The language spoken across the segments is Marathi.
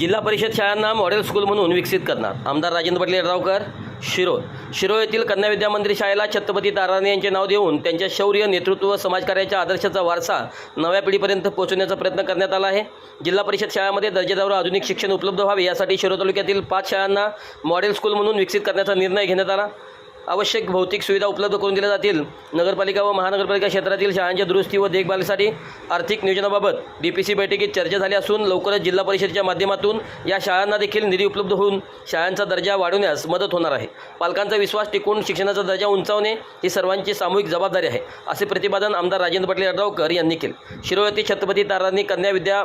जिल्हा परिषद शाळांना मॉडेल स्कूल म्हणून विकसित करणार आमदार राजेंद्र पाटील यड्रावकर. शिरोळ येथील कन्या विद्या मंदिर शाळेला छत्रपती ताराराणी यांचे नाव देऊन त्यांच्या शौर्य, नेतृत्व व समाजकार्याच्या आदर्शाचा वारसा नव्या पिढीपर्यंत पोहोचवण्याचा प्रयत्न करण्यात आला आहे. जिल्हा परिषद शाळांमध्ये दर्जेदार व आधुनिक शिक्षण उपलब्ध व्हावे यासाठी शिरोळ तालुक्यातील 5 शाळांना मॉडेल स्कूल म्हणून विकसित करण्याचा निर्णय घेण्यात आला. आवश्यक भौतिक सुविधा उपलब्ध करून दिल्या जातील. नगरपालिका व महानगरपालिका क्षेत्रातील शाळांच्या दुरुस्ती व देखभालीसाठी आर्थिक नियोजनाबाबत DPC बैठकीत चर्चा झाली असून लवकरच जिल्हा परिषदेच्या माध्यमातून या शाळांना देखील निधी उपलब्ध होऊन शाळांचा दर्जा वाढवण्यास मदत होणार आहे. पालकांचा विश्वास टिकवून शिक्षणाचा दर्जा उंचावणे ही सर्वांची सामूहिक जबाबदारी आहे, असे प्रतिपादन आमदार राजेंद्र पाटील यड्रावकर यांनी केले. शिरोळ येथे छत्रपती ताराराणी कन्या विद्या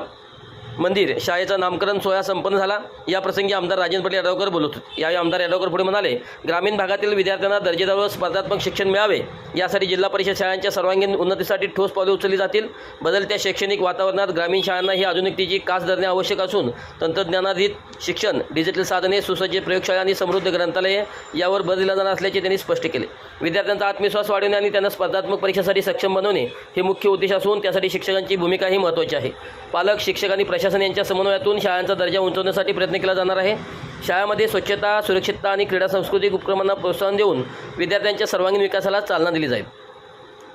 मंदिर शाळेचा नामकरण सोहळा संपन्न झाला. या प्रसंगी आमदार राजेंद्र पाटील यड्रावकर बोलत होते. यावेळी आमदार यड्रावकर पुढे म्हणाले, ग्रामीण भागातील विद्यार्थ्यांना दर्जेदार व स्पर्धात्मक शिक्षण मिळावे यासाठी जिल्हा परिषद शाळांच्या सर्वांगीण उन्नतीसाठी ठोस पावले उचलली जातील. बदलत्या शैक्षणिक वातावरणात ग्रामीण शाळांना ही आधुनिकतेची कास धरणे आवश्यक असून तंत्रज्ञानाधित शिक्षण, डिजिटल साधने, सुसज्ज प्रयोगशाळा आणि समृद्ध ग्रंथालये यावर भर दिला जाणार असल्याचे त्यांनी स्पष्ट केले. विद्यार्थ्यांचा आत्मविश्वास वाढवणे आणि त्यांना स्पर्धात्मक परीक्षेसाठी सक्षम बनवणे हे मुख्य उद्देश असून त्यासाठी शिक्षकांची भूमिकाही महत्त्वाची आहे. पालक, शिक्षक आणि प्रशासन यांच्या समन्वयातून शाळांचा दर्जा उंचावण्यासाठी प्रयत्न केला जाणार आहे. शाळांमध्ये स्वच्छता, सुरक्षितता आणि क्रीडा सांस्कृतिक उपक्रमांना प्रोत्साहन देऊन विद्यार्थ्यांच्या सर्वांगीण विकासाला चालना दिली जाईल.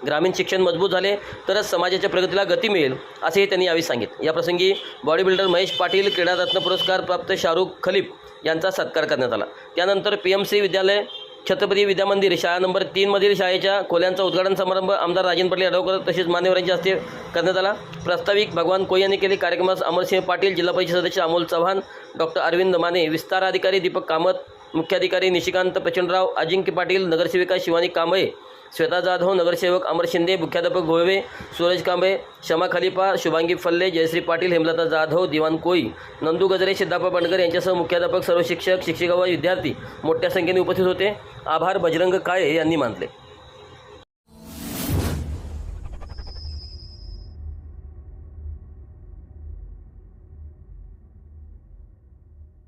ग्रामीण शिक्षण मजबूत झाले तरच समाजाच्या प्रगतीला गती मिळेल, असेही त्यांनी यावेळी सांगितले. याप्रसंगी बॉडी बिल्डर महेश पाटील, क्रीडारत्न पुरस्कार प्राप्त शाहरुख खलीफ यांचा सत्कार करण्यात आला. त्यानंतर PMC विद्यालय छत्रपती विद्या मंदिर शाळा नंबर 3 मधील शाळेच्या खोल्यांचा उद्घाटन समारंभ आमदार राजेंद्र पाटील यड्रावकर तसेच मान्यवरांच्या हस्ते करण्यात आला. प्रास्ताविक भगवान कोई यांनी केले. कार्यक्रमास अमरसिंह पाटील, जिल्हा परिषद सदस्य अमोल चव्हाण, डॉक्टर अरविंद माने, विस्तार अधिकारी दीपक कामत, मुख्याधिकारी निशिकांत प्रचंडराव, अजिंक्य पाटील, नगरसेविका शिवानी कांबळे, श्वेता जाधव, नगरसेवक अमर शिंदे, मुख्याध्यापक गोळवे, सूरज कांबळे, शमा खलिफा, शुभांगी फल्ले, जयश्री पाटील, हेमलता जाधव, दिवान कोई, नंदू गजरे, सिद्धापा बंडकर यांच्यासह मुख्याध्यापक, सर्व शिक्षक, शिक्षिका व विद्यार्थी मोठ्या संख्येने उपस्थित होते. आभार बजरंग काळे यांनी मानले.